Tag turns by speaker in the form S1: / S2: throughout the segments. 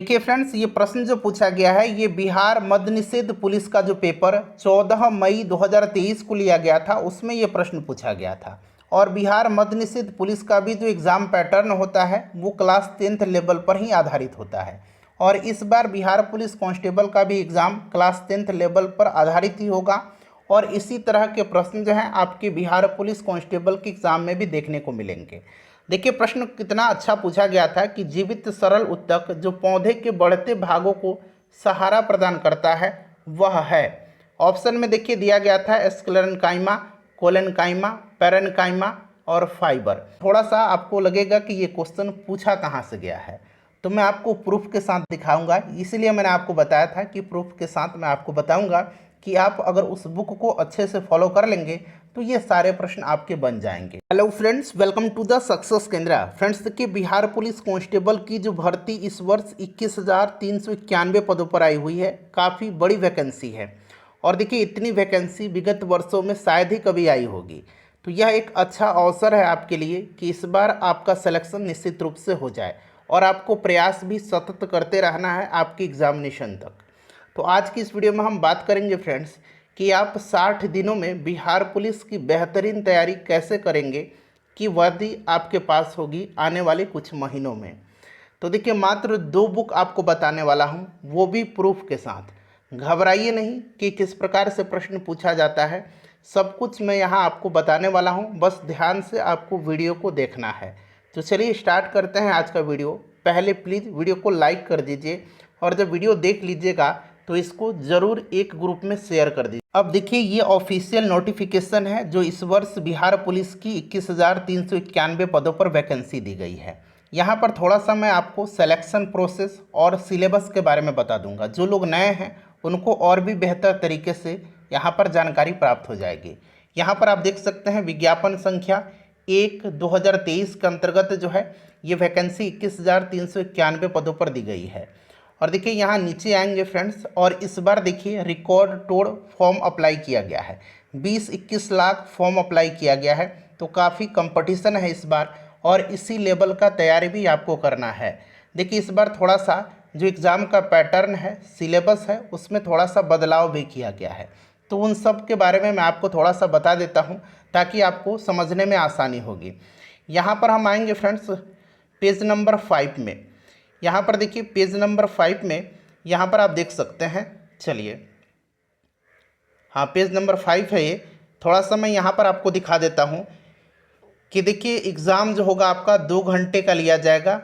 S1: देखिए फ्रेंड्स, ये प्रश्न जो पूछा गया है ये बिहार मद्य निषेध पुलिस का जो पेपर 14 मई 2023 को लिया गया था उसमें ये प्रश्न पूछा गया था। और बिहार मद्य निषेध पुलिस का भी जो एग्ज़ाम पैटर्न होता है वो क्लास 10th लेवल पर ही आधारित होता है। और इस बार बिहार पुलिस कांस्टेबल का भी एग्ज़ाम क्लास 10th लेवल पर आधारित ही होगा। और इसी तरह के प्रश्न जो हैं आपके बिहार पुलिस कांस्टेबल के एग्ज़ाम में भी देखने को मिलेंगे। देखिए प्रश्न कितना अच्छा पूछा गया था कि जीवित सरल ऊतक जो पौधे के बढ़ते भागों को सहारा प्रदान करता है वह है। ऑप्शन में देखिए दिया गया था स्क्लेरेन्काइमा, कोलेन्काइमा, पेरेन्काइमा और फाइबर। थोड़ा सा आपको लगेगा कि ये क्वेश्चन पूछा कहाँ से गया है, तो मैं आपको प्रूफ के साथ दिखाऊंगा। इसलिए मैंने आपको बताया था कि प्रूफ के साथ मैं आपको बताऊंगा कि आप अगर उस बुक को अच्छे से फॉलो कर लेंगे तो ये सारे प्रश्न आपके बन जाएंगे। Hello friends, welcome to the success Kendra. Friends देखिए, बिहार पुलिस कांस्टेबल की जो भर्ती इस वर्ष 21,391 पदों पर आई हुई है। काफ़ी बड़ी वैकेंसी है और देखिए इतनी वैकेंसी विगत वर्षों में शायद ही कभी आई होगी। तो यह एक अच्छा अवसर है आपके लिए कि इस बार आपका सिलेक्शन निश्चित रूप से हो जाए और आपको प्रयास भी सतत करते रहना है आपके एग्जामिनेशन तक। तो आज की इस वीडियो में हम बात करेंगे फ्रेंड्स कि आप 60 दिनों में बिहार पुलिस की बेहतरीन तैयारी कैसे करेंगे कि वर्दी आपके पास होगी आने वाले कुछ महीनों में। तो देखिए मात्र 2 बुक आपको बताने वाला हूँ, वो भी प्रूफ के साथ। घबराइए नहीं कि किस प्रकार से प्रश्न पूछा जाता है, सब कुछ मैं यहाँ आपको बताने वाला हूँ, बस ध्यान से आपको वीडियो को देखना है। तो चलिए स्टार्ट करते हैं आज का वीडियो। पहले प्लीज़ वीडियो को लाइक कर दीजिए और जब वीडियो देख लीजिएगा तो इसको ज़रूर एक ग्रुप में शेयर कर दीजिए। अब देखिए ये ऑफिशियल नोटिफिकेशन है जो इस वर्ष बिहार पुलिस की 21,391 पदों पर वैकेंसी दी गई है। यहाँ पर थोड़ा सा मैं आपको सिलेक्शन प्रोसेस और सिलेबस के बारे में बता दूंगा। जो लोग नए हैं उनको और भी बेहतर तरीके से यहाँ पर जानकारी प्राप्त हो जाएगी। यहाँ पर आप देख सकते हैं विज्ञापन संख्या 1/2023 के अंतर्गत जो है ये वैकेंसी 21,391 पदों पर दी गई है। और देखिए यहाँ नीचे आएंगे फ्रेंड्स, और इस बार देखिए रिकॉर्ड तोड़ फॉर्म अप्लाई किया गया है। 20-21 लाख फॉर्म अप्लाई किया गया है। तो काफ़ी कंपटीशन है इस बार और इसी लेवल का तैयारी भी आपको करना है। देखिए इस बार थोड़ा सा जो एग्ज़ाम का पैटर्न है, सिलेबस है, उसमें थोड़ा सा बदलाव भी किया गया है। तो उन सब के बारे में मैं आपको थोड़ा सा बता देता हूँ ताकि आपको समझने में आसानी होगी। यहाँ पर हम आएंगे फ्रेंड्स पेज नंबर 5 में। यहाँ पर देखिए पेज नंबर 5 में यहाँ पर आप देख सकते हैं। चलिए हाँ, पेज नंबर 5 है ये। थोड़ा सा मैं यहाँ पर आपको दिखा देता हूँ कि देखिए एग्ज़ाम जो होगा आपका 2 घंटे का लिया जाएगा।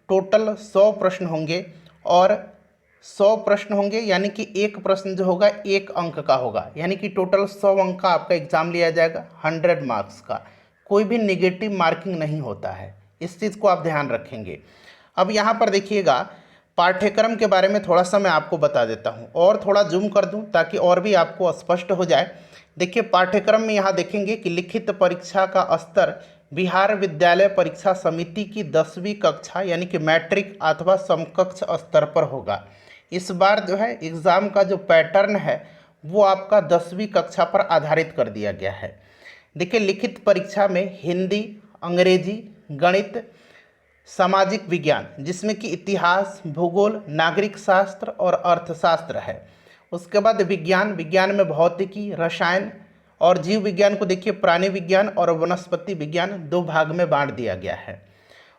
S1: टोटल 100 प्रश्न होंगे और 100 प्रश्न होंगे यानी कि एक प्रश्न जो होगा 1 अंक का होगा, यानी कि टोटल 100 अंक का आपका एग्ज़ाम लिया जाएगा, 100 मार्क्स का। कोई भी नेगेटिव मार्किंग नहीं होता है, इस चीज़ को आप ध्यान रखेंगे। अब यहाँ पर देखिएगा पाठ्यक्रम के बारे में थोड़ा सा मैं आपको बता देता हूँ और थोड़ा जूम कर दूँ ताकि और भी आपको स्पष्ट हो जाए। देखिए पाठ्यक्रम में यहाँ देखेंगे कि लिखित परीक्षा का स्तर बिहार विद्यालय परीक्षा समिति की 10वीं कक्षा यानी कि मैट्रिक अथवा समकक्ष स्तर पर होगा। इस बार जो है एग्ज़ाम का जो पैटर्न है वो आपका 10वीं कक्षा पर आधारित कर दिया गया है। देखिए लिखित परीक्षा में हिंदी, अंग्रेजी, गणित, सामाजिक विज्ञान जिसमें कि इतिहास, भूगोल, नागरिक शास्त्र और अर्थशास्त्र है। उसके बाद विज्ञान, विज्ञान में भौतिकी, रसायन और जीव विज्ञान को देखिए प्राणी विज्ञान और वनस्पति विज्ञान 2 भाग में बांट दिया गया है।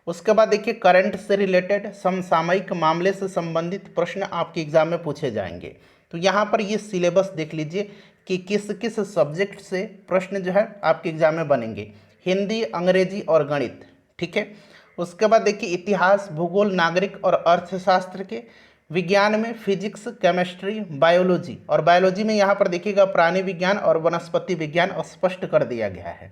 S1: उसके बाद देखिए करंट से रिलेटेड समसामयिक मामले से संबंधित प्रश्न आपके एग्जाम में पूछे जाएंगे। तो यहाँ पर ये सिलेबस देख लीजिए कि किस किस सब्जेक्ट से प्रश्न जो है आपके एग्जाम में बनेंगे। हिंदी, अंग्रेजी और गणित, ठीक है। उसके बाद देखिए इतिहास, भूगोल, नागरिक और अर्थशास्त्र के। विज्ञान में फिजिक्स, केमिस्ट्री, बायोलॉजी, और बायोलॉजी में यहाँ पर देखिएगा प्राणी विज्ञान और वनस्पति विज्ञान स्पष्ट कर दिया गया है।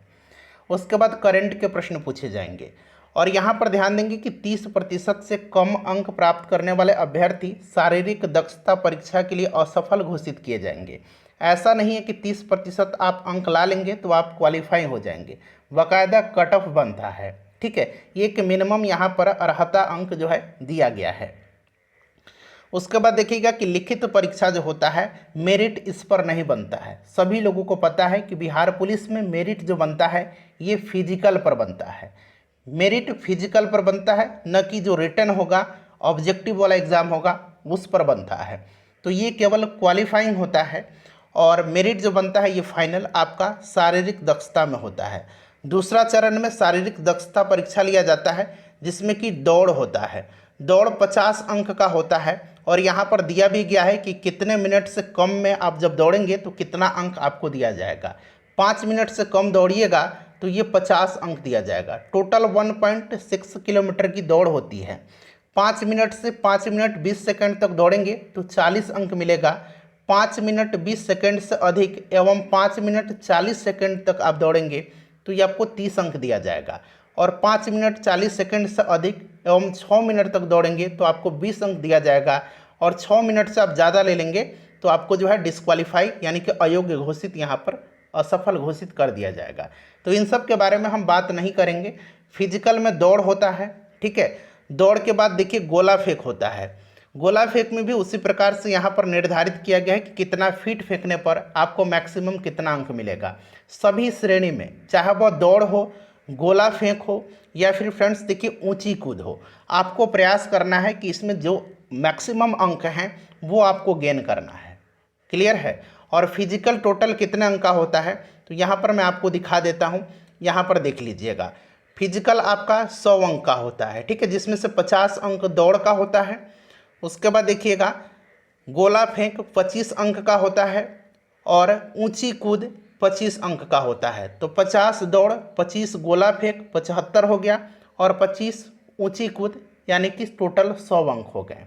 S1: उसके बाद करंट के प्रश्न पूछे जाएंगे और यहाँ पर ध्यान देंगे कि 30% से कम अंक प्राप्त करने वाले अभ्यर्थी शारीरिक दक्षता परीक्षा के लिए असफल घोषित किए जाएंगे। ऐसा नहीं है कि 30% आप अंक ला लेंगे तो आप क्वालिफाई हो जाएंगे, बाकायदा कट ऑफ बनता है, ठीक है। एक मिनिमम यहाँ पर अर्हता अंक जो है दिया गया है। उसके बाद देखिएगा कि लिखित परीक्षा जो होता है मेरिट इस पर नहीं बनता है। सभी लोगों को पता है कि बिहार पुलिस में मेरिट जो बनता है ये फिजिकल पर बनता है। मेरिट फिजिकल पर बनता है, न कि जो रिटन होगा ऑब्जेक्टिव वाला एग्ज़ाम होगा उस पर बनता है। तो ये केवल क्वालिफाइंग होता है और मेरिट जो बनता है ये फाइनल आपका शारीरिक दक्षता में होता है। दूसरा चरण में शारीरिक दक्षता परीक्षा लिया जाता है जिसमें कि दौड़ होता है। दौड़ 50 अंक का होता है और यहाँ पर दिया भी गया है कि कितने मिनट से कम में आप जब दौड़ेंगे तो कितना अंक आपको दिया जाएगा। 5 मिनट से कम दौड़िएगा तो ये 50 अंक दिया जाएगा। टोटल 1.6 किलोमीटर की दौड़ होती है। 5 मिनट से 5 मिनट 20 सेकंड तक दौड़ेंगे तो 40 अंक मिलेगा। 5 मिनट 20 सेकंड से अधिक एवं 5 मिनट 40 सेकंड तक आप दौड़ेंगे तो ये आपको 30 अंक दिया जाएगा। और 5 मिनट 40 सेकंड से अधिक एवं 6 मिनट तक दौड़ेंगे तो आपको 20 अंक दिया जाएगा। और 6 मिनट से आप ज़्यादा ले लेंगे तो आपको जो है डिस्क्वालीफाई यानी कि अयोग्य घोषित, यहाँ पर असफल घोषित कर दिया जाएगा। तो इन सब के बारे में हम बात नहीं करेंगे। फिजिकल में दौड़ होता है, ठीक है। दौड़ के बाद देखिए गोला फेंक होता है। गोला फेंक में भी उसी प्रकार से यहाँ पर निर्धारित किया गया है कि कितना फीट फेंकने पर आपको मैक्सिमम कितना अंक मिलेगा। सभी श्रेणी में, चाहे वह दौड़ हो, गोला फेंक हो या फिर फ्रेंड्स देखिए ऊंची कूद हो, आपको प्रयास करना है कि इसमें जो मैक्सिमम अंक हैं वो आपको गेन करना है। क्लियर है। और फिजिकल टोटल कितने अंक का होता है तो यहाँ पर मैं आपको दिखा देता हूँ। यहाँ पर देख लीजिएगा, फिजिकल आपका 100 अंक का होता है, ठीक है, जिसमें से 50 अंक दौड़ का होता है। उसके बाद देखिएगा गोला फेंक 25 अंक का होता है और ऊंची कूद 25 अंक का होता है। तो 50 दौड़, 25 गोला फेंक, 75 हो गया और 25 ऊंची कूद, यानी कि टोटल 100 अंक हो गए।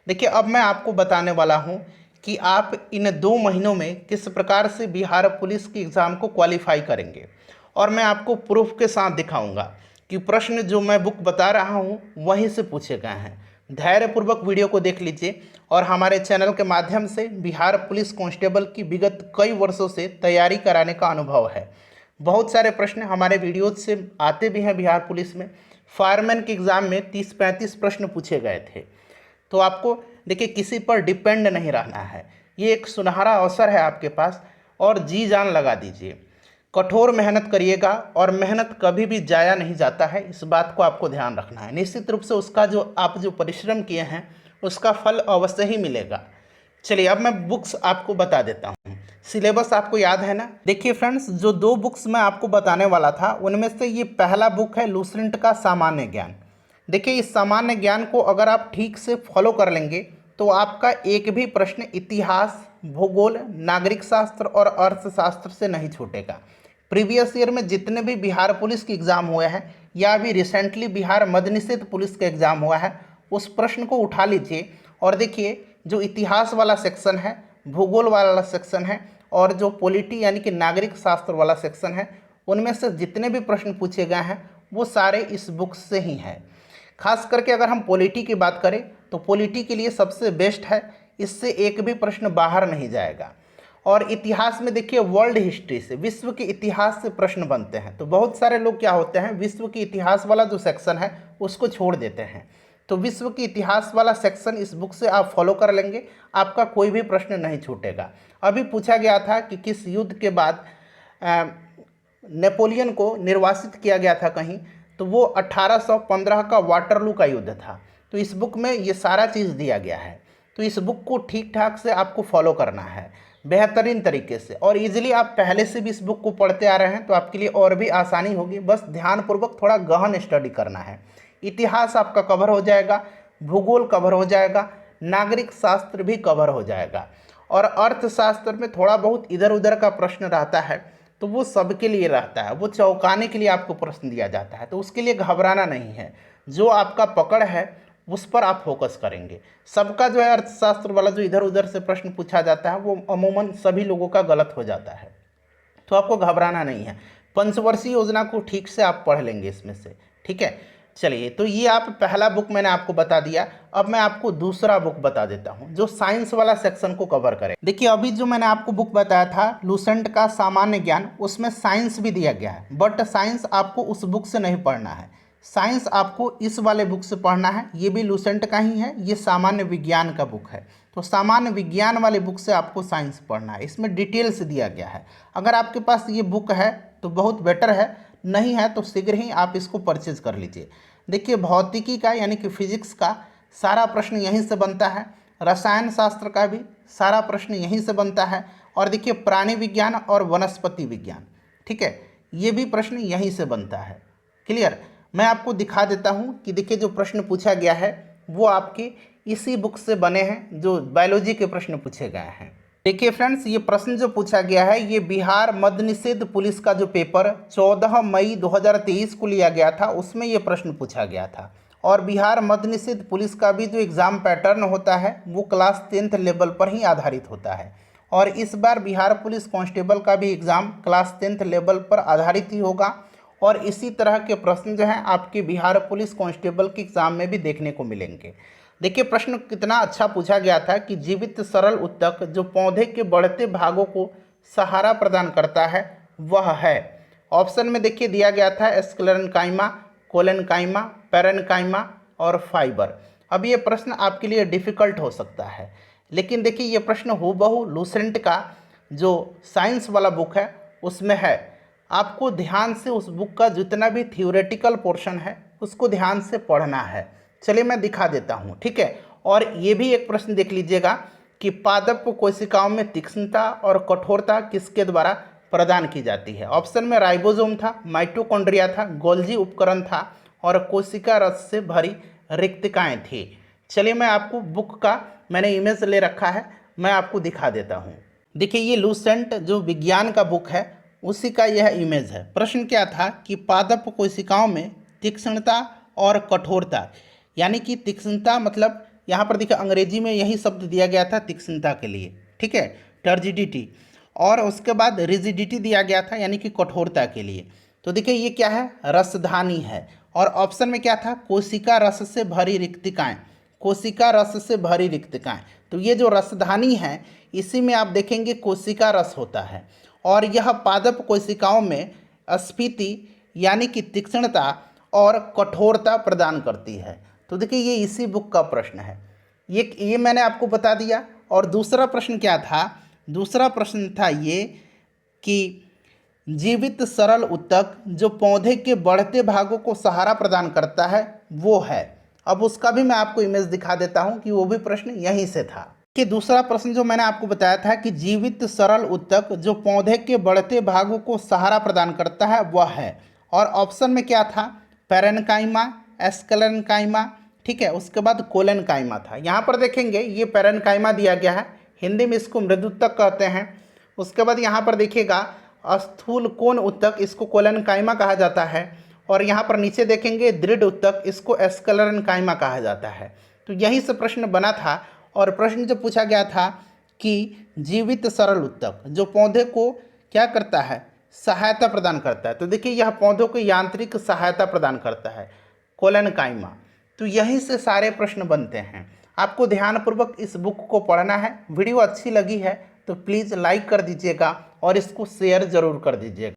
S1: देखिए अब मैं आपको बताने वाला हूं कि आप इन 2 महीनों में किस प्रकार से बिहार पुलिस के एग्ज़ाम को क्वालिफाई करेंगे। और मैं आपको प्रूफ के साथ दिखाऊंगा कि प्रश्न जो मैं बुक बता रहा हूं वहीं से पूछे गए हैं। धैर्यपूर्वक वीडियो को देख लीजिए और हमारे चैनल के माध्यम से बिहार पुलिस कांस्टेबल की विगत कई वर्षों से तैयारी कराने का अनुभव है। बहुत सारे प्रश्न हमारे वीडियोज से आते भी हैं बिहार पुलिस में। फायरमैन के एग्ज़ाम में 30-35 प्रश्न पूछे गए थे। तो आपको देखिए किसी पर डिपेंड नहीं रहना है। ये एक सुनहरा अवसर है आपके पास और जी जान लगा दीजिए। कठोर मेहनत करिएगा और मेहनत कभी भी जाया नहीं जाता है, इस बात को आपको ध्यान रखना है। निश्चित रूप से उसका जो आप जो परिश्रम किए हैं उसका फल अवश्य ही मिलेगा। चलिए अब मैं बुक्स आपको बता देता हूँ। सिलेबस आपको याद है ना। देखिए फ्रेंड्स, जो 2 बुक्स मैं आपको बताने वाला था उनमें से ये पहला बुक है लुसेंट का सामान्य ज्ञान। देखिए इस सामान्य ज्ञान को अगर आप ठीक से फॉलो कर लेंगे तो आपका एक भी प्रश्न इतिहास, भूगोल, नागरिक शास्त्र और अर्थशास्त्र से नहीं छूटेगा। प्रीवियस ईयर में जितने भी बिहार पुलिस के एग्ज़ाम हुए हैं या अभी रिसेंटली बिहार मद्य निषेध पुलिस का एग्ज़ाम हुआ है, उस प्रश्न को उठा लीजिए और देखिए जो इतिहास वाला सेक्शन है, भूगोल वाला सेक्शन है और जो पॉलिटी यानी कि नागरिक शास्त्र वाला सेक्शन है, उनमें से जितने भी प्रश्न पूछे गए हैं वो सारे इस बुक से ही हैं। खास करके अगर हम पॉलिटी की बात करें तो पॉलिटी के लिए सबसे बेस्ट है, इससे एक भी प्रश्न बाहर नहीं जाएगा। और इतिहास में देखिए वर्ल्ड हिस्ट्री से, विश्व के इतिहास से प्रश्न बनते हैं। तो बहुत सारे लोग क्या होते हैं, विश्व के इतिहास वाला जो सेक्शन है उसको छोड़ देते हैं। तो विश्व के इतिहास वाला सेक्शन इस बुक से आप फॉलो कर लेंगे, आपका कोई भी प्रश्न नहीं छूटेगा। अभी पूछा गया था कि किस युद्ध के बाद नेपोलियन को निर्वासित किया गया था कहीं, तो वो 1815 का वाटरलू का युद्ध था। तो इस बुक में ये सारा चीज़ दिया गया है। तो इस बुक को ठीक ठाक से आपको फॉलो करना है बेहतरीन तरीके से, और इजीली आप पहले से भी इस बुक को पढ़ते आ रहे हैं तो आपके लिए और भी आसानी होगी। बस ध्यानपूर्वक थोड़ा गहन स्टडी करना है। इतिहास आपका कवर हो जाएगा, भूगोल कवर हो जाएगा, नागरिक शास्त्र भी कवर हो जाएगा। और अर्थशास्त्र में थोड़ा बहुत इधर उधर का प्रश्न रहता है तो वो सबके लिए रहता है, वो चौंकाने के लिए आपको प्रश्न दिया जाता है, तो उसके लिए घबराना नहीं है। जो आपका पकड़ है उस पर आप फोकस करेंगे। सबका जो है अर्थशास्त्र वाला जो इधर उधर से प्रश्न पूछा जाता है वो अमूमन सभी लोगों का गलत हो जाता है, तो आपको घबराना नहीं है। पंचवर्षीय योजना को ठीक से आप पढ़ लेंगे इसमें से, ठीक है। चलिए, तो ये आप पहला बुक मैंने आपको बता दिया। अब मैं आपको दूसरा बुक बता देता हूँ जो साइंस वाला सेक्शन को कवर करे। देखिए अभी जो मैंने आपको बुक बताया था लुसेंट का सामान्य ज्ञान, उसमें साइंस भी दिया गया है, बट साइंस आपको उस बुक से नहीं पढ़ना है। साइंस आपको इस वाले बुक से पढ़ना है। ये भी लुसेंट का ही है, ये सामान्य विज्ञान का बुक है। तो सामान्य विज्ञान वाले बुक से आपको साइंस पढ़ना है, इसमें डिटेल से दिया गया है। अगर आपके पास ये बुक है तो बहुत बेटर है, नहीं है तो शीघ्र ही आप इसको परचेज कर लीजिए। देखिए भौतिकी का यानी कि फिजिक्स का सारा प्रश्न यहीं से बनता है। रसायन शास्त्र का भी सारा प्रश्न यहीं से बनता है। और देखिए प्राणी विज्ञान और वनस्पति विज्ञान, ठीक है, ये भी प्रश्न यहीं से बनता है। क्लियर। मैं आपको दिखा देता हूँ कि देखिए जो प्रश्न पूछा गया है वो आपके इसी बुक से बने हैं, जो बायोलॉजी के प्रश्न पूछे गए हैं। देखिए फ्रेंड्स, ये प्रश्न जो पूछा गया है ये बिहार मद्य निषेध पुलिस का जो पेपर 14 मई 2023 को लिया गया था, उसमें ये प्रश्न पूछा गया था। और बिहार मद्य निषेध पुलिस का भी जो एग्ज़ाम पैटर्न होता है वो क्लास 10th लेवल पर ही आधारित होता है। और इस बार बिहार पुलिस कांस्टेबल का भी एग्ज़ाम क्लास 10th लेवल पर आधारित ही होगा। और इसी तरह के प्रश्न जो हैं आपके बिहार पुलिस कांस्टेबल के एग्ज़ाम में भी देखने को मिलेंगे। देखिए प्रश्न कितना अच्छा पूछा गया था कि जीवित सरल ऊतक जो पौधे के बढ़ते भागों को सहारा प्रदान करता है वह है। ऑप्शन में देखिए दिया गया था स्क्लेरेन्काइमा, कोलेन्काइमा, पैरेन्काइमा और फाइबर। अब ये प्रश्न आपके लिए डिफ़िकल्ट हो सकता है, लेकिन देखिए ये प्रश्न हूबहू लूसेंट का जो साइंस वाला बुक है उसमें है। आपको ध्यान से उस बुक का जितना भी थ्योरेटिकल पोर्शन है उसको ध्यान से पढ़ना है। चलिए मैं दिखा देता हूँ, ठीक है। और ये भी एक प्रश्न देख लीजिएगा कि पादप कोशिकाओं में तीक्ष्णता और कठोरता किसके द्वारा प्रदान की जाती है। ऑप्शन में राइबोसोम था, माइटोकॉन्ड्रिया था, गोल्जी उपकरण था और कोशिका रस से भरी रिक्तिकाएँ थी। चलिए मैं आपको बुक का मैंने इमेज ले रखा है, मैं आपको दिखा देता हूँ। देखिए ये लूसेंट जो विज्ञान का बुक है उसी का यह इमेज है। प्रश्न क्या था कि पादप कोशिकाओं में तीक्ष्णता और कठोरता, यानी कि तीक्ष्णता मतलब यहाँ पर देखिए अंग्रेजी में यही शब्द दिया गया था तीक्ष्णता के लिए, ठीक है, टर्जिडिटी। और उसके बाद रिजिडिटी दिया गया था यानी कि कठोरता के लिए। तो देखिए ये क्या है, रसधानी है। और ऑप्शन में क्या था, कोशिका रस से भरी रिक्तिकाएँ, कोशिका रस से भरी रिक्तिकाएँ। तो ये जो रसधानी है इसी में आप देखेंगे कोशिका रस होता है। और यह पादप कोशिकाओं में स्फीति यानी कि तीक्ष्णता और कठोरता प्रदान करती है। तो देखिए ये इसी बुक का प्रश्न है, ये मैंने आपको बता दिया। और दूसरा प्रश्न क्या था, दूसरा प्रश्न था ये कि जीवित सरल ऊतक जो पौधे के बढ़ते भागों को सहारा प्रदान करता है वो है। अब उसका भी मैं आपको इमेज दिखा देता हूँ कि वो भी प्रश्न यहीं से था। कि दूसरा प्रश्न जो मैंने आपको बताया था कि जीवित सरल ऊतक जो पौधे के बढ़ते भागों को सहारा प्रदान करता है वह है। और ऑप्शन में क्या था, पैरेन्काइमा, स्क्लेरेन्काइमा, ठीक है, उसके बाद कोलेन्काइमा था। यहाँ पर देखेंगे ये पैरेन्काइमा दिया गया है, हिंदी में इसको मृदुतक कहते हैं। उसके बाद यहाँ पर देखिएगा स्थूल कोण ऊतक, इसको कोलेन्काइमा कहा जाता है। और यहाँ पर नीचे देखेंगे दृढ़ ऊतक, इसको स्क्लेरेन्काइमा कहा जाता है। तो यहीं से प्रश्न बना था। और प्रश्न जो पूछा गया था कि जीवित सरल ऊतक जो पौधे को क्या करता है, सहायता प्रदान करता है। तो देखिए यह पौधों को यांत्रिक सहायता प्रदान करता है, कोलेन्काइमा। तो यहीं से सारे प्रश्न बनते हैं। आपको ध्यानपूर्वक इस बुक को पढ़ना है। वीडियो अच्छी लगी है तो प्लीज़ लाइक कर दीजिएगा और इसको शेयर ज़रूर कर दीजिएगा।